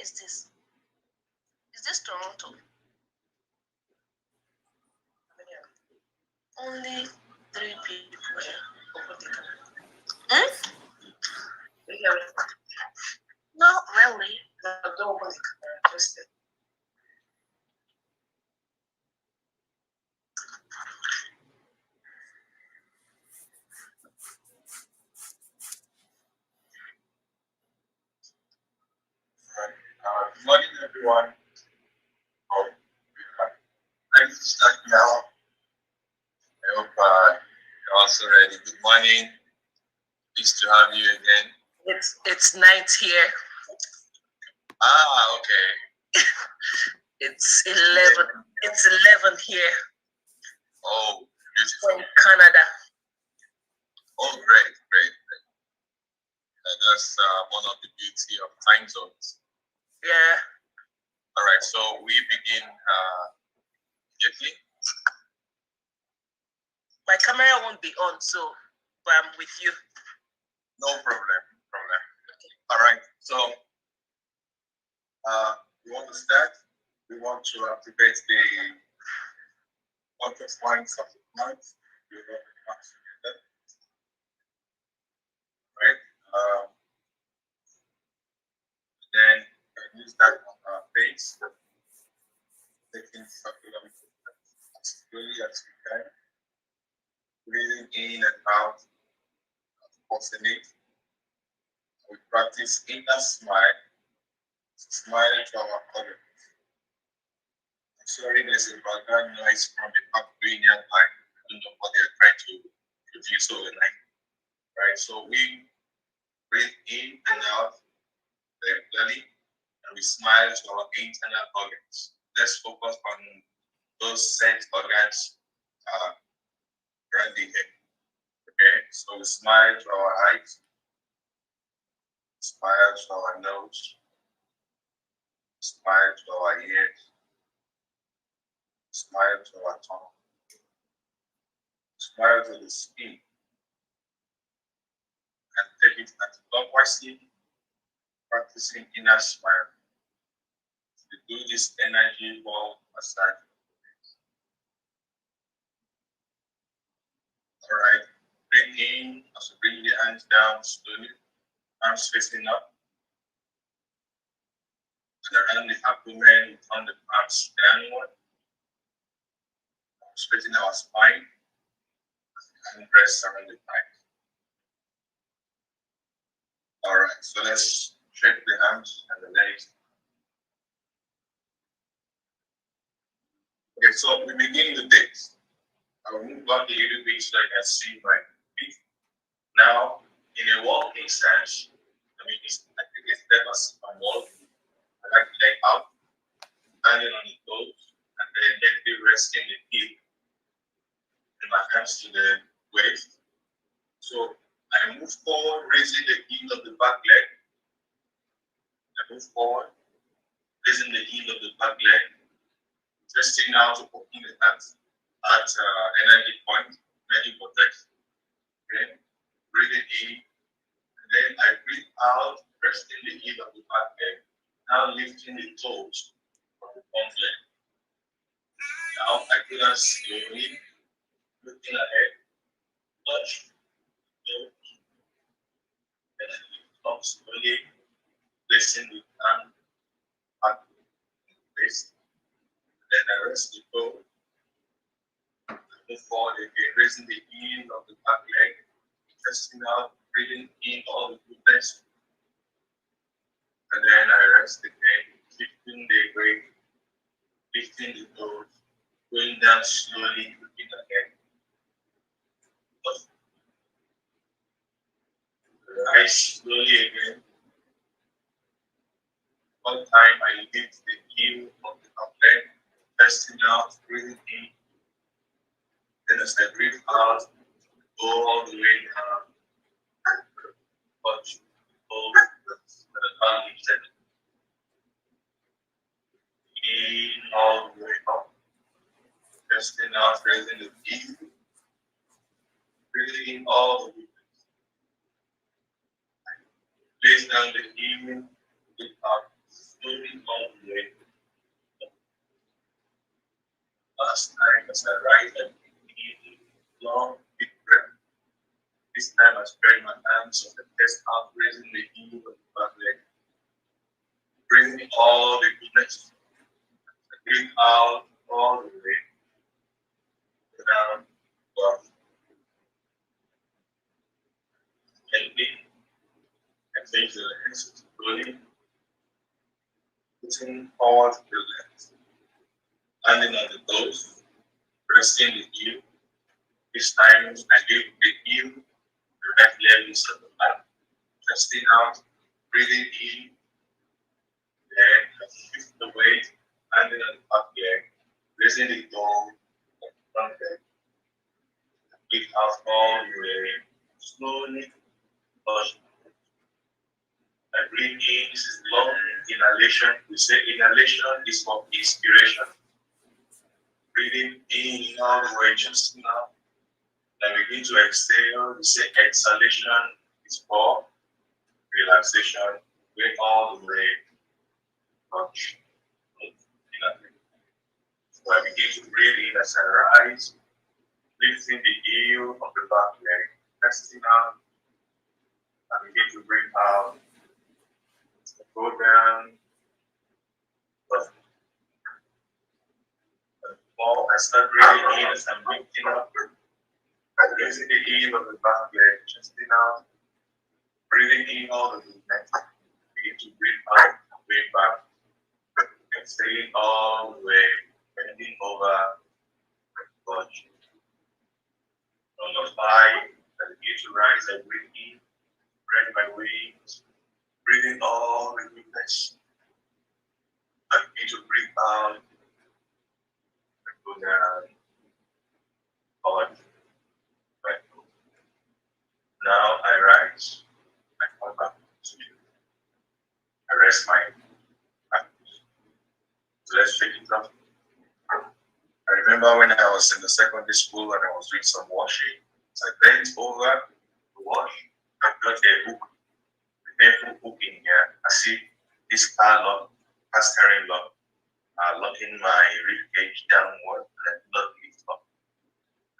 is this? Is this Toronto? Only 3 people here. Open the camera. Hmm? Not really. No, don't open the camera. Just good morning, everyone. Oh, ready to start now. I hope you're also ready. Good morning. Pleased to have you again. it's night here. Okay. It's 11. It's 11 here. Oh, beautiful. In Canada. Oh, great. And that's one of the beauty of time zones. Yeah. All right, so we begin immediately. My camera won't be on, so but I'm with you. No problem. Okay. All right, so we want to start. We want to activate the context points of the month. We want to come together. Right? Then use that on our face, taking circular as slowly as we can, breathing in and out, forcing it. We practice inner smile, smiling to our audience. I'm sorry, there's a background noise from the back doing nearby. I don't know what they're trying to produce overnight. Right? So we breathe in and out very clearly, and we smile to our internal organs. Let's focus on those sense organs around the head. Okay, so we smile to our eyes, smile to our nose, smile to our ears, smile to our tongue, smile to the skin, and take it anti-clockwise, practicing inner smile. We do this energy ball massage. All right, bring in, also bring the hands down slowly, arms facing up. And around the abdomen, turn the palms downward, straighten our spine, and rest around the thighs. All right, so let's shake the arms and the legs. Okay, so we begin the days. I will move on a little bit so I can see my feet. Now, in a walking stance, I think it's better as I'm walking. I like to leg out, standing on the toes, and then gently resting the heel and my hands to the waist. So I move forward, raising the heel of the back leg. I move forward, raising the heel of the back leg. Testing now to open the heart at energy point, energy vortex. Okay, breathing in, and then I breathe out, resting the heel of the back leg. Now lifting the toes of the front leg. Now I do that slowly, looking ahead, touch, toe, and then lift up slowly, placing the hand at the waist. Then I rest the toe. Move forward again, raising the heel of the back leg, testing out, breathing in all the goodness. And then I rest again, lifting the weight, lifting the toes, going down slowly, looking ahead. Rise slowly again. One time I lift the heel of the back leg, testing out, breathing in. Then as I breathe out, go all the way down. Touch, hold, and the hand lifted. In all the way up. Testing out, raising the heel. Breathing in all the way. Place down the heel, lift up, slowly all the way. Last time as I rise, I take a long, deep breath. This time I spread my arms on the chest out, raising the heel of the back leg. Bring all the goodness. Breathe out all the way down, up, gently. Engage the legs slowly, putting forward the legs, landing on the toes, resting the heel. This time I give the heel, the right leg is on the back, resting out, breathing in, then shift the weight, landing on the back leg, raising the toe, the front leg. Breathe out all the way, slowly touch. And breathe in, this is long inhalation. We say inhalation is for inspiration. Breathing in all the way just now. Then begin to exhale. We say exhalation is for relaxation. Going all the way. Touch. So I begin to breathe in as I rise, lifting the heel of the back leg, resting out. I begin to breathe out. Go down. Fall. I start breathing in as I'm lifting up. I'm raising the heel of the back leg, chesting out. Breathing in all the movement. Begin to breathe out, way back. Exhaling all the way, bending over, touch. Number 5, I begin to rise. I breathe in, spread my wings, breathing all the movements. I begin to breathe out, and go down, touch. Now I rise, I come back to you. I rest my hands. So let's check it out. I remember when I was in the secondary school and I was doing some washing. So I bent over to wash. I got a hook, a painful hook in here. I see this car lock, car steering lock, locking my rib cage downward and I could not lift up.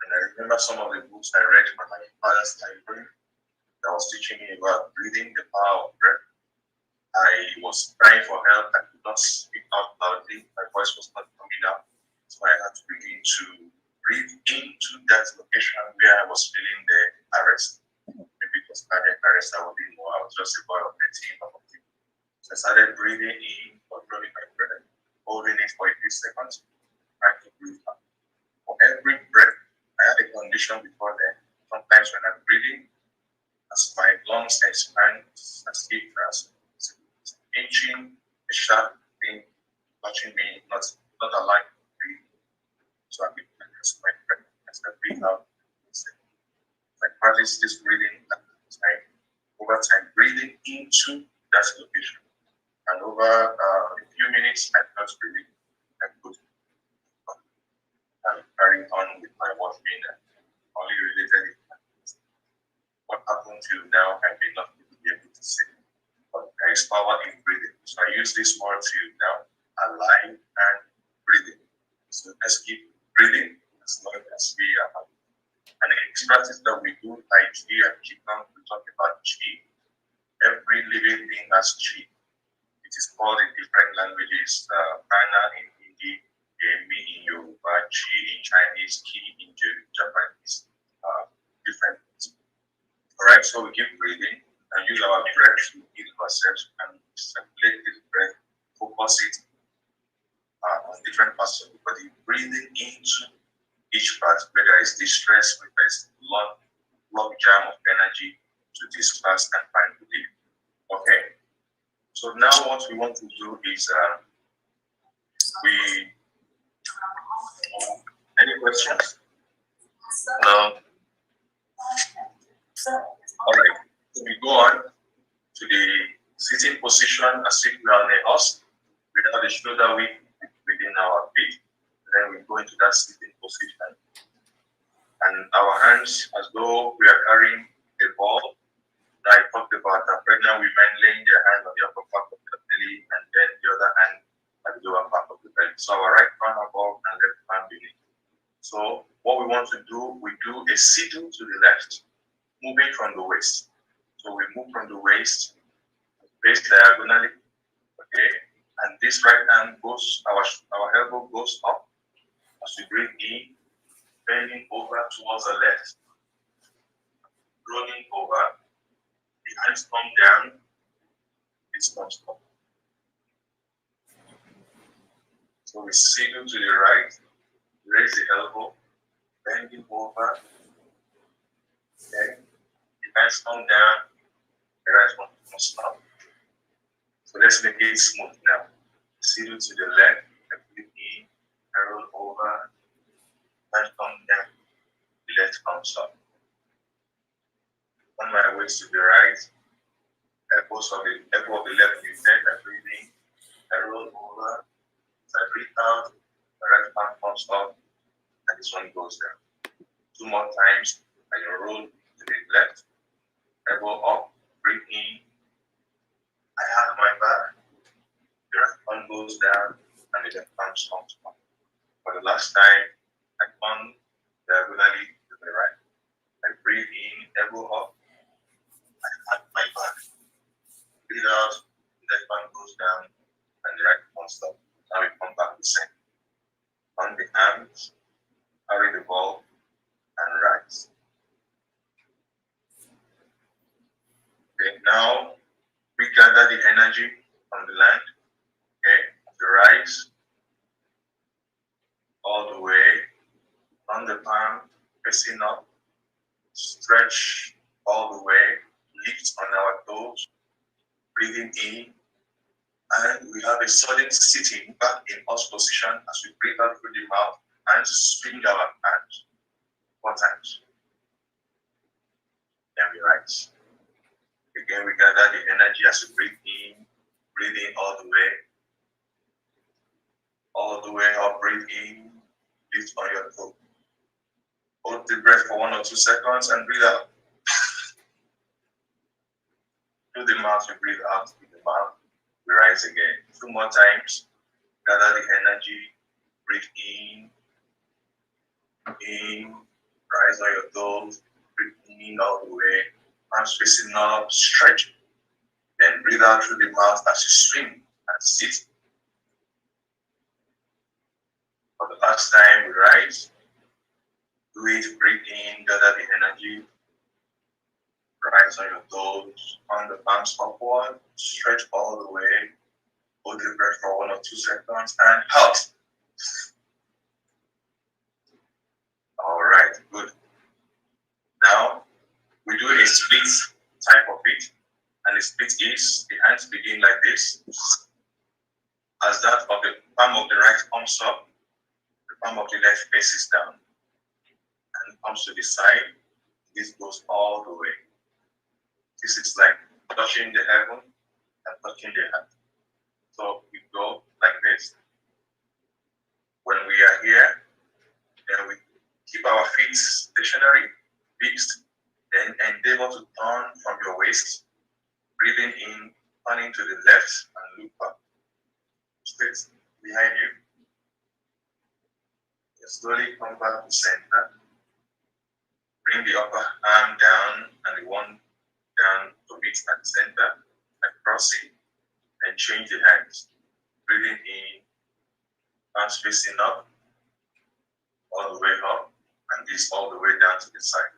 And I remember some of the books I read from my father's library that was teaching me about breathing, the power of breath. I was crying for help. I could not speak out loudly. My voice was not coming out. So I had to begin to breathe into that location where I was feeling the arrest. Maybe it was cardiac arrest, I wouldn't know. I was just a boy of 13 or 14. So I started breathing in, controlling my breath, holding it for a few seconds, trying to breathe out. For every breath, I had a condition before then. Sometimes when I'm breathing, as my lungs expand, as if there's pinching, a sharp thing touching me, not allowing me to breathe. So I begin to rest my breath as I breathe out. I practice this breathing over time, breathing into that location. And over a few minutes, I felt really good. And carrying on with my washing only related to what happened till now, I may not be able to say. But there is power in breathing. So I use this more till now, alive and breathing. So let's keep breathing as long as we are. And in this practice that we do, Tai Chi and Qigong, we talk about Qi. Every living being has Qi. It is called in different languages, Prana in Hindi, Mi in Yoruba, Qi in Chinese, Qi in Japanese, different things. Alright, so we keep breathing and use our breath to heal ourselves and circulate this breath, focus it on different parts of the body, breathing into each part, whether it's distress, whether it's log jam of energy to disperse and find relief. Okay, so now what we want to do is any questions? No. All right, so we go on to the sitting position as if we are on a horse without the shoulder width within our feet. Then we go into that sitting position. And our hands as though we are carrying a ball. I talked about pregnant women laying their hand on the upper part of the belly and then the want to do, we do a sidle to the left, moving from the waist. So we move from the waist, face diagonally, okay? And this right hand goes, our elbow goes up as we breathe in, bending over towards the left, rolling over, the hands come down, this comes up. So we sidle to the right, raise the elbow, bending over, okay? The hands come down, the right one comes up. So let's make it smooth now. Sidle to the left, breathe in, roll over, hand come down, the left comes up. On my way to the right, elbow of the left muted, I breathe in, I roll over, I breathe out, the right hand comes up, and this one goes down. 2 more times, and you roll to the left, elbow up, breathe in, I have my back, the right hand goes down, and the left hand comes up. For the last time, I turn diagonally to the right. I breathe in, elbow up, I have my back. Breathe out, the left hand goes down, and the right comes up. Now we come back to center. On the arms, carry the ball, and rise. Okay, now we gather the energy from the land. Okay, the rise all the way on the palm, facing up, stretch all the way, lift on our toes, breathing in, and we have a solid sitting back in horse position as we breathe out through the mouth and swing our hands 4 times. Then we rise. Again, we gather the energy as we breathe in all the way up, breathe in, lift on your toe. Hold the breath for 1 or 2 seconds and breathe out. Through the mouth, we breathe out through the mouth. We rise again. 2 more times. Gather the energy. Breathe in, rise on your toes. Breathe in all the way. Arms facing up, stretch. Then breathe out through the mouth as you swing and sit. For the last time, we rise. Do it, breathe in, gather the energy. Rise on your toes, on the palms upward, stretch all the way. Hold the breath for 1 or 2 seconds and out. All right, good. Now, we do a split type of it. And the split is, the hands begin like this. As that of the palm of the right comes up, the palm of the left faces down. And comes to the side. This goes all the way. This is like touching the heaven and touching the earth. So we go like this. When we are here, then we keep our feet stationary, fixed, then endeavor to turn from your waist, breathing in, turning to the left and look back. Straight behind you. You slowly come back to center. Bring the upper arm down and the one down to meet at the center, and cross it, and change the hands. Breathing in, hands facing up, all the way up, and this all the way down to the side.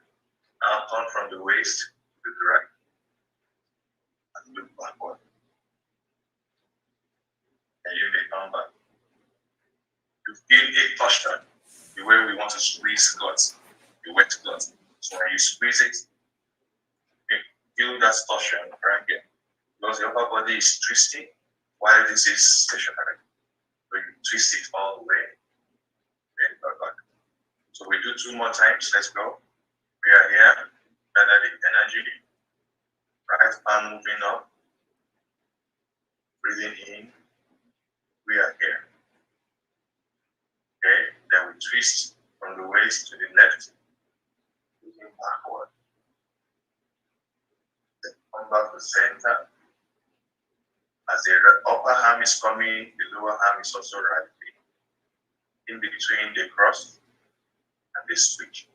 Now turn from the waist to the right, and look backward. And you may come back. You feel a torsion, the way we want to squeeze guts, the wet guts. So when you squeeze it, feel that torsion right here. Because the upper body is twisting while this is stationary. So you twist it all the way. Then back. So we do 2 more times. Let's go. We are here. Gather the energy. Right arm moving up. Breathing in. We are here. Okay. Then we twist from the waist to the left. Looking backward. Come back to center. As the upper arm is coming, the lower arm is also rising. In between, they cross. and they switch.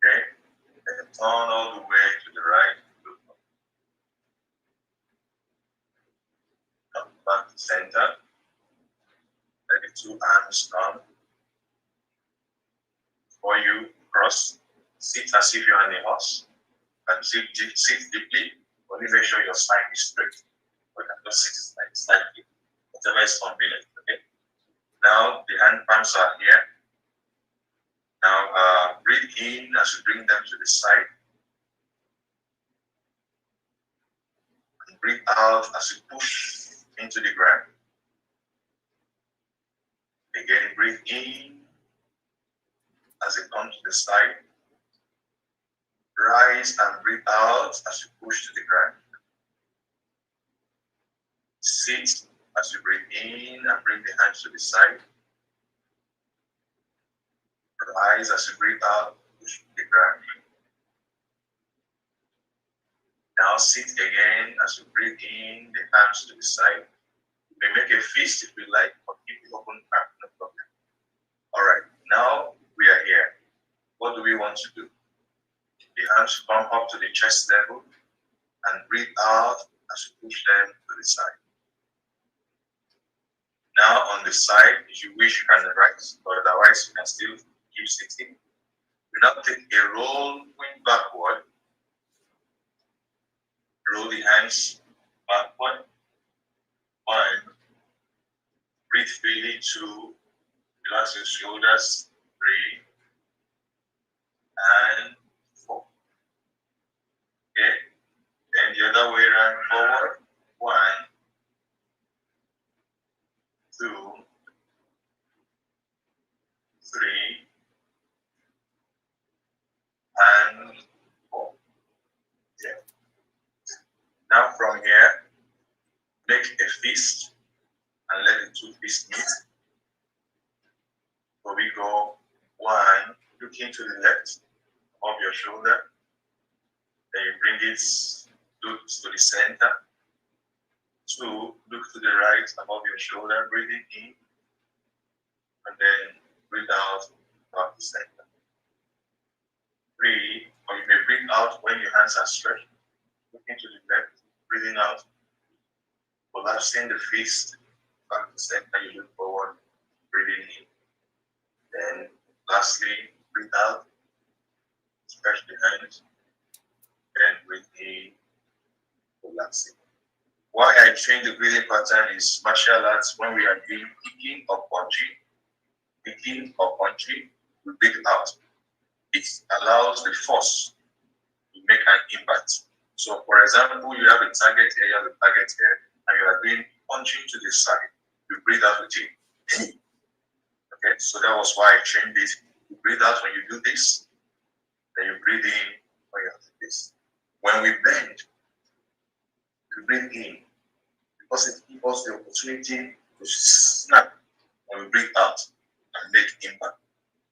Okay, and turn all the way to the right. Come back to center. Let the two arms down. Before you cross, sit as if you're on a horse. And sit deeply. Only make sure your spine is straight. But just sit slightly. Whatever is convenient. Okay. Now the hand palms are here. Now breathe in as you bring them to the side. And breathe out as you push into the ground. Again, breathe in as you come to the side. Rise and breathe out as you push to the ground. Sit as you breathe in and bring the hands to the side. Rise as you breathe out, push to the ground. Now sit again as you breathe in, the hands to the side. You may make a fist if you like, or keep it open back, no problem. All right, now we are here. What do we want to do? The hands come up to the chest level and breathe out as you push them to the side. Now on the side, if you wish, you can rise, but otherwise you can still keep sitting. We now take a roll going backward. Roll the hands backward. 1. Breathe freely. 2. Relax your shoulders. 3. And 4. Okay. Then the other way around forward. 1. 2. 3. And 4. Yeah. Now from here, make a fist and let the two fists meet. So we go 1, looking to the left of your shoulder. Then you bring it, look to the center. 2, look to the right above your shoulder, breathing in. And then breathe out back to center. 3, or you may breathe out when your hands are stretched. Looking to the left, breathing out. Collapsing the fist back to center, you look forward, breathing in. Then lastly, breathe out, stretch the hands, then breathe in, collapsing. Why I train the breathing pattern is martial arts. When we are doing kicking or punching, we breathe out. It allows the force to make an impact. So, for example, you have a target here, and you are doing punching to the side. You breathe out with it. Okay, so that was why I trained this. You breathe out when you do this, then you breathe in when you do this. When we bend, we breathe in because it gives us the opportunity to snap when we breathe out and make impact.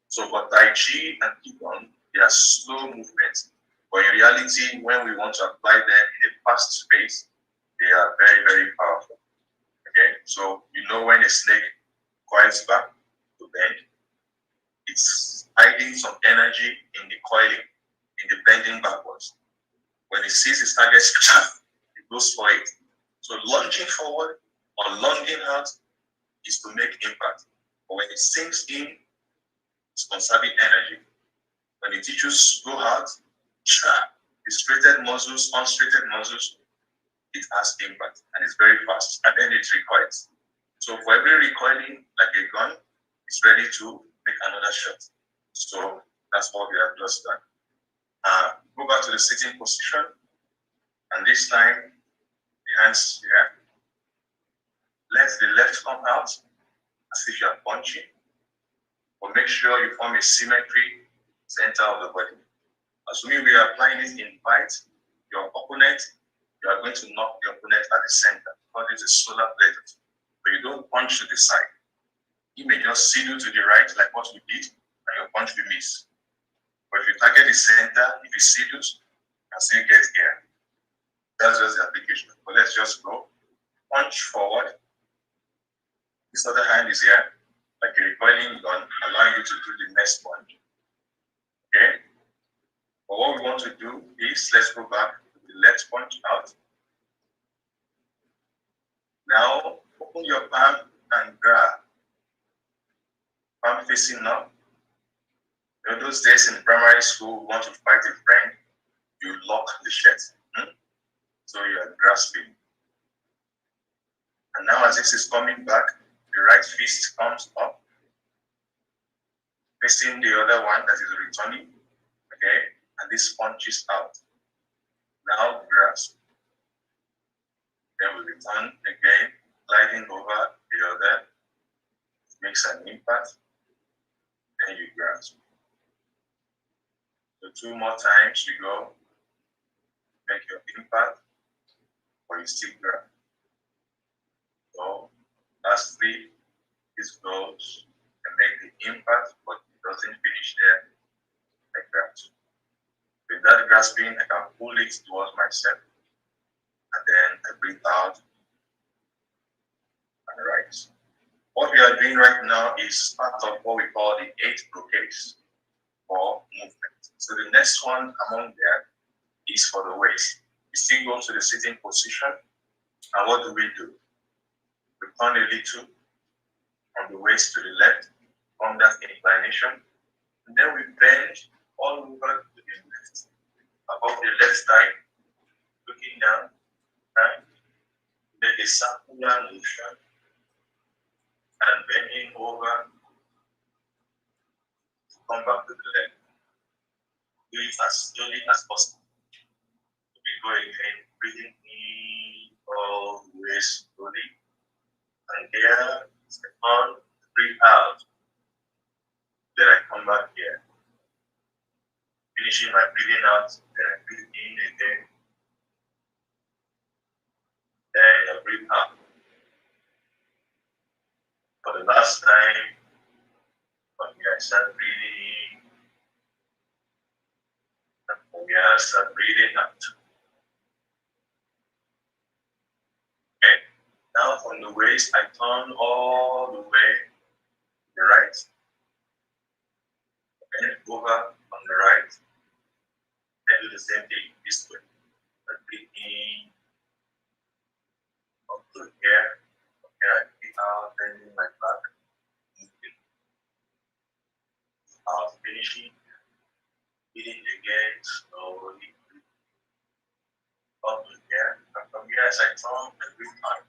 So for Tai Chi and Qigong, they are slow movements, but in reality, when we want to apply them in a fast space, they are very, very powerful. Okay, so you know when a snake coils back to bend, it's hiding some energy in the coiling, in the bending backwards. When it sees its target, it goes for it. So lunging forward or lunging out is to make impact. But when it sinks in, it's conserving energy. When it teaches go out, the straightened muscles, unstraightened muscles, it has impact and it's very fast. And then it recoils. So for every recoiling, like a gun, it's ready to make another shot. So that's what we have just done. Go back to the sitting position. And this time, the hands here. Let the left come out as if you are punching. But make sure you form a symmetry center of the body. Assuming we are applying it in fight, your opponent, you are going to knock the opponent at the center. Because it's a solar plexus. But you don't punch to the side. You may just sidle to the right, like what we did, and your punch will miss. But if you target the center, if you sidle, you can still get here. That's just the application. But let's just go. Punch forward. This other hand is here. like a recoiling gun, allowing you to do the next one. Okay? But what we want to do is, let's go back to the left punch out. Now, open your palm and grab. Palm facing up. You know, those days in primary school, we want to fight a friend, you lock the shirt. So you are grasping. And now as this is coming back, the right fist comes up, facing the other one that is returning. Okay? And this punches out. Now grasp. Then we return again, gliding over the other, makes an impact, then you grasp. So 2 more times you go, make your impact, or you still grab. So lastly, this goes and make the impact, but it doesn't finish there like that. With that grasping, I can pull it towards myself, and then I breathe out and rise. What we are doing right now is part of what we call the 8 brocades for movement. So the next one among them is for the waist. We still go to the sitting position, and what do? We turn a little from the waist to the left, from that inclination, and then we bend all over to the left, above the left side, looking down, right? Make a circular motion and bending over, come back to the left. Do it as slowly as possible. We go again, breathing in all the way slowly. And here, second, breathe out. Then I come back here. Finishing my breathing out, then I breathe in again. Then I breathe out. For the last time, from here I start breathing in. And from here I start breathing out. Okay. Now from the waist, I turn all the way to the right. And over on the right. And do the same thing this way. I breathe in up to here. Okay, I breathe out, bending my back. Moving. Out, finishing. Breathing again, slowly. Up to here. And from here, as I turn, I breathe out.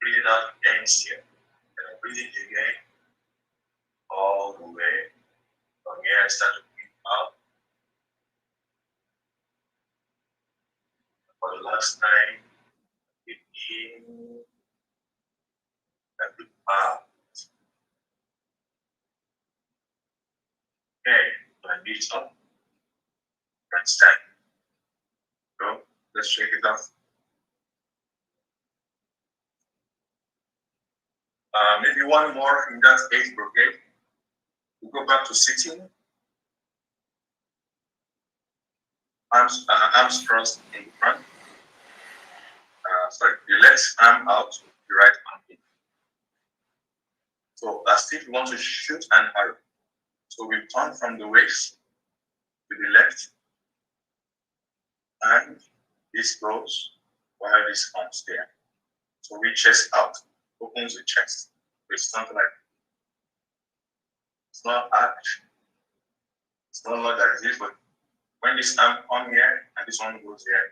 Breathing out ends here. And I breathe in again. All the way. From here, I start to breathe out. For the last time, breathe in and breathe out. Okay, my knees up. And stand. So let's shake it off. Maybe one more in that 8th brocade. We go back to sitting. Arms crossed in front. Sorry, the left arm out, the right arm in. So as if we want to shoot an arrow. So we turn from the waist to the left, and this goes while this comes there. So we chest out, opens the chest. It's not like, it's not arch, it's not like this, but when this arm comes here and this one goes here,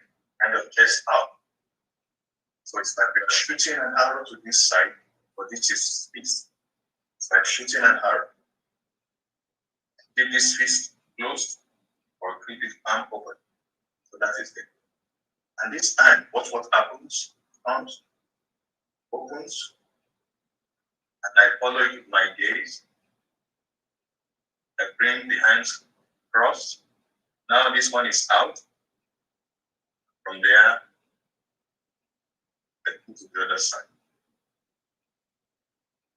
kind of chest out. So it's like we're shooting an arrow to this side, but this is this. It's like shooting an arrow. Keep this fist closed or keep this arm open. So that is it. And this time, watch what happens. Comes, opens, and I follow it with my gaze. I bring the hands crossed. Now this one is out. From there, I put to the other side.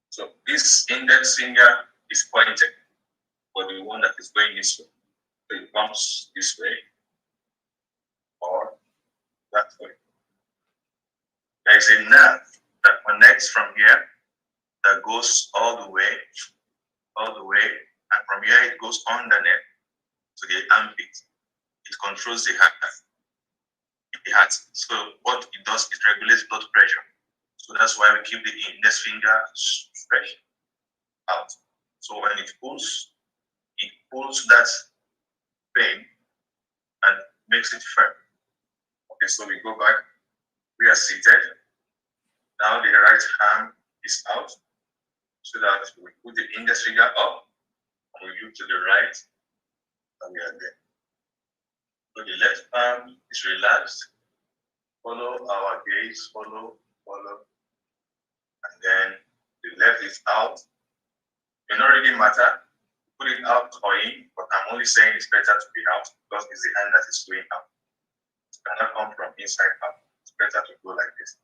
So this index finger is pointed for the one that is going this way. So it comes this way or that way. There is a nerve that connects from here, that goes all the way, and from here it goes underneath to the armpit. It controls the heart. So what it does, it regulates blood pressure. So that's why we keep the index finger stretched out. So when it pulls that vein and makes it firm. Okay, so we go back. We are seated. Now the right arm is out, so that we put the index finger up and we look to the right, and we are there. So the left arm is relaxed. Follow our gaze, follow, and then the left is out. It may not really matter, put it out or in, but I'm only saying it's better to be out because it's the hand that is going out. It cannot come from inside out. It's better to go like this.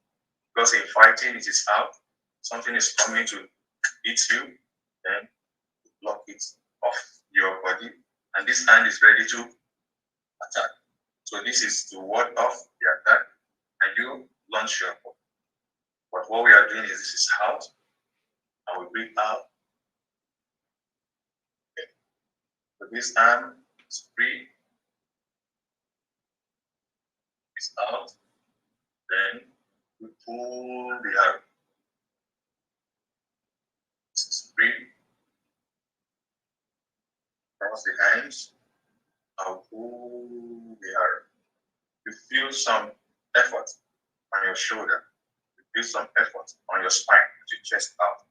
Because in fighting, it is out. Something is coming to hit you, then block it off your body, and this hand is ready to attack. So this is to ward off the attack, and you launch your ball. But what we are doing is this is out, and we breathe out. Okay. So this arm is free. It's out. Then we pull the arrow. This is free. Cross the hands. I'll pull the arrow. You feel some effort on your shoulder. You feel some effort on your spine, your chest out.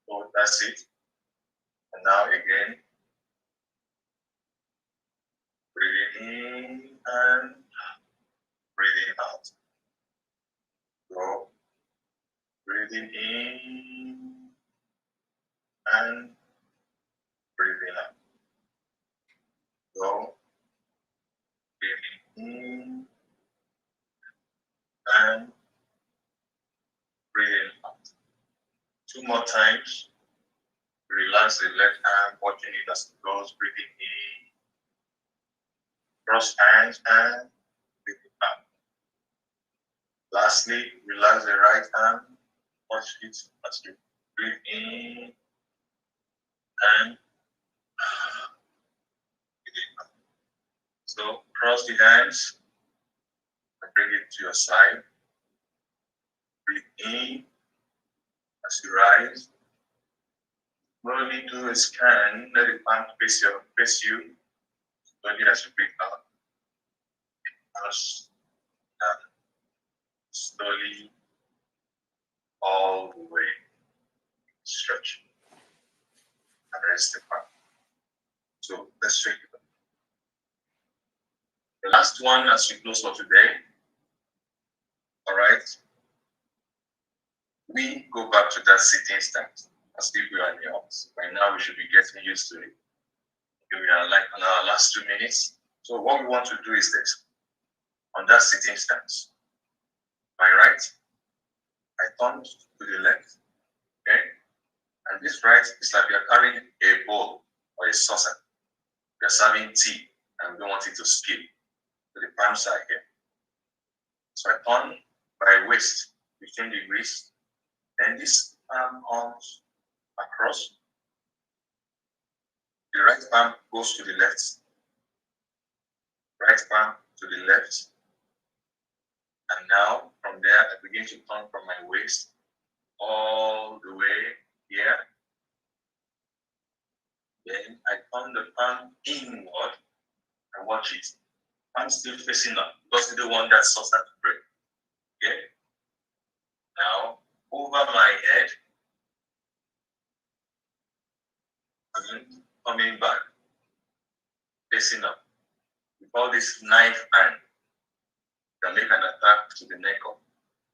So that's it. And now again, breathing in and breathing out. Go. Breathing in and breathing out. Go. Breathing in and breathing out. 2 more times. Relax the left arm, watching it as it goes, breathing in. Cross hands and breathing out. Lastly, relax the right arm, watch it as you breathe in and breathe out. So cross the hands and bring it to your side. Breathe in as you rise. Slowly do a scan. Let the palm face you. Slowly as you breathe out. And slowly all the way. Stretch. And rest the palm. So let's shake it. The last one as we close for today. Alright. We go back to that sitting stance as if we are in the office. By now we should be getting used to it. We are like on our last 2 minutes. So what we want to do is this. On that sitting stance. My right, I turn to the left. Okay? And this right is like you're carrying a bowl or a saucer. You're serving tea and we don't want it to spill. So the palms are here. So I turn by waist 15 degrees. Then this palm comes across. The right palm goes to the left. Right palm to the left. And now from there I begin to turn from my waist all the way here. Then I turn the palm inward and watch it. I'm still facing up because I don't want that saucer to break. Okay? Now over my head and coming back, facing up. We call this knife hand. Can make an attack to the neck up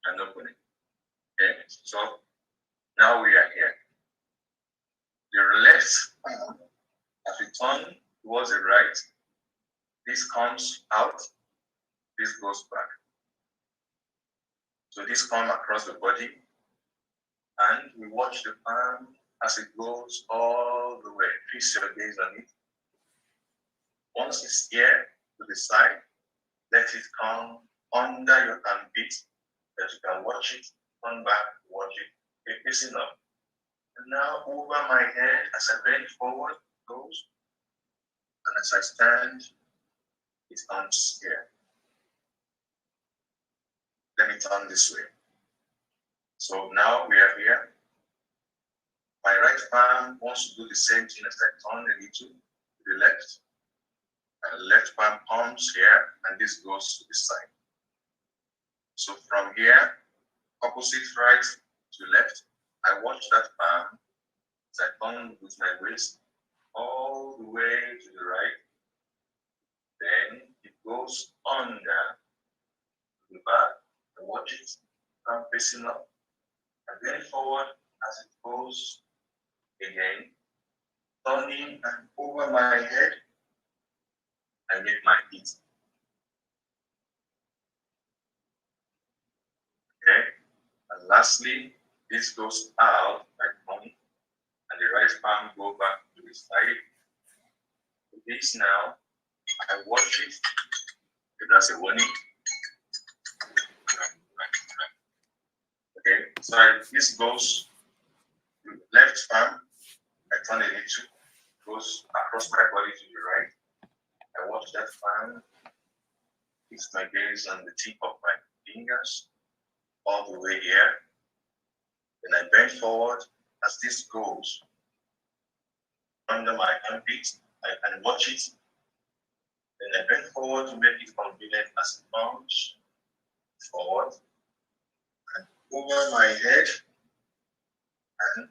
and opening. Okay, so now we are here. The left arm, as we turn towards the right, this comes out, this goes back. So this comes across the body, and we watch the palm as it goes all the way. Fix your gaze on it. Once it's here to the side, let it come under your armpit, that you can watch it turn back, watch it, okay, facing up. And now over my head, as I bend forward, it goes. And as I stand, it comes here. Let me turn this way. So now we are here. My right palm wants to do the same thing as I turn a little to the left. And left palm comes here, and this goes to the side. So from here, opposite right to left, I watch that palm as I turn with my waist all the way to the right. Then it goes under the back. I watch it, I'm facing up, and then forward as it goes again, turning and over my head, I make my feet. Okay, and lastly, this goes out like money, and the right palm go back to the side. This now, I watch it. If that's a warning. Okay, so this goes to the left palm. I turn it into, goes across my body to the right. I watch that palm. Fix my gaze on the tip of my fingers all the way here. Then I bend forward as this goes under my armpit. I can watch it. Then I bend forward to make it convenient as it comes forward and over my head and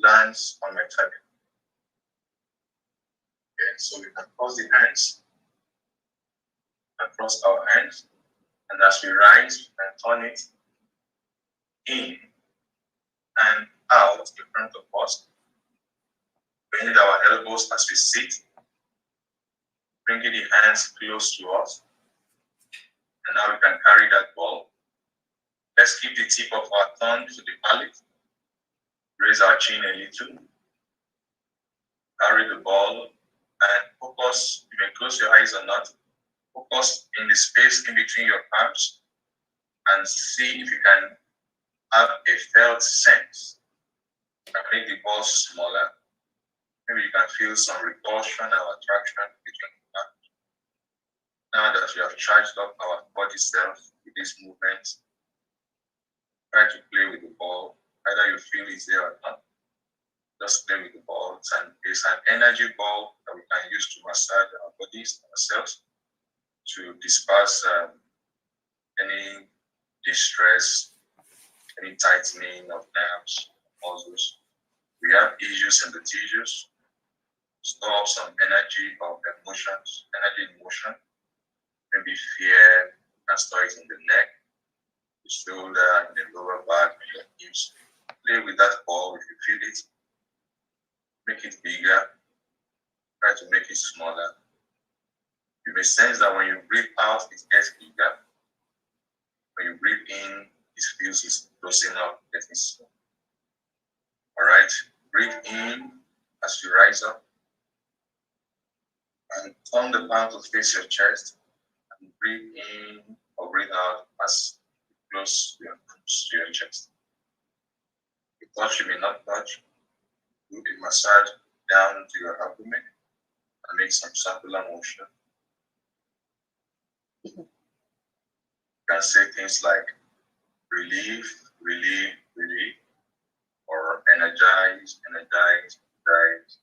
lands on my target. Okay, so we can cross the hands and cross our hands, and as we rise and turn it in and out in front of us, bending our elbows as we sit, bringing the hands close to us, and now we can carry that ball. Let's keep the tip of our tongue to the palate, raise our chin a little, carry the ball, and focus. You may close your eyes or not. Focus in the space in between your palms and see if you can have a felt sense. You can make the ball smaller. Maybe you can feel some repulsion or attraction between the palms. Now that we have charged up our body self with this movement, try to play with the ball. Either you feel it's there or not. Just play with the ball. It's an energy ball that we can use to massage our bodies, ourselves, to disperse any distress, any tightening of nerves, muscles. We have issues in the tissues, store up some energy of emotions, energy in motion, maybe fear, you can store it in the neck, the shoulder, and the lower back, and your hips. Play with that ball if you feel it. Make it bigger. Try to make it smaller. You may sense that when you breathe out, it gets bigger. When you breathe in, it feels it's closing up, getting small. All right, breathe in as you rise up, and turn the palm to face your chest, and breathe in or breathe out as you close your palms to your chest. You touch, you may not touch. Do a massage down to your abdomen and make some circular motion. You can say things like relief, relief, relief, or energize, energize, energize,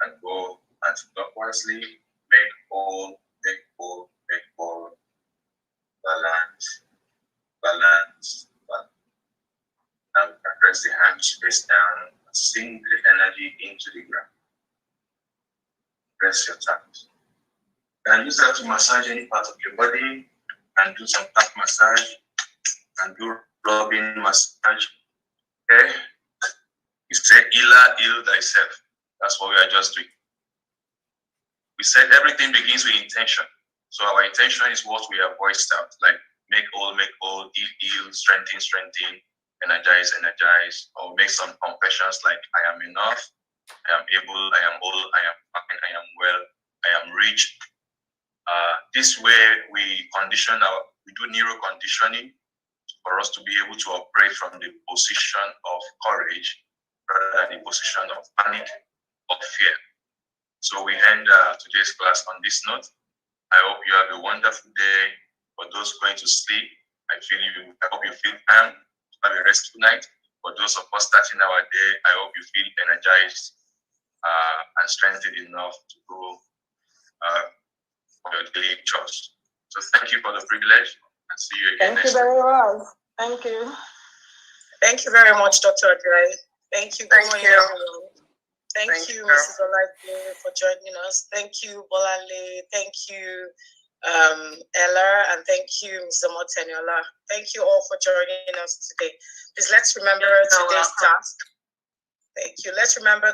and go anti-clockwise, make whole, make whole, make whole, balance, balance, balance. Now we can press the hands face down and sink the energy into the ground. Press your thumbs. You can use that to massage any part of your body, and do some back massage, and do rubbing massage. Okay? You say, heal thyself. That's what we are just doing. We said everything begins with intention. So our intention is what we have voiced out, like make whole, heal, strengthen, energize, or make some confessions like I am enough, I am able, I am whole, I am fine, I am well, I am rich. This way we do neuro conditioning for us to be able to operate from the position of courage rather than the position of panic or fear. So we end today's class on this note. I hope you have a wonderful day. For those going to sleep, I hope you feel calm, have a restful night. For those of us starting our day, I hope you feel energized and strengthened enough to go for your daily chores. So thank you for the privilege and see you again next week. Thank you very much. Thank you. Thank you very much, Dr. Adrai. Thank you. Thank you. Thank you, Mrs. Olaide, for joining us. Thank you, Bolale. Thank you, Ella, and thank you, Mr. Moteniola. Thank you all for joining us today. Please let's remember today's task. Thank you. Let's remember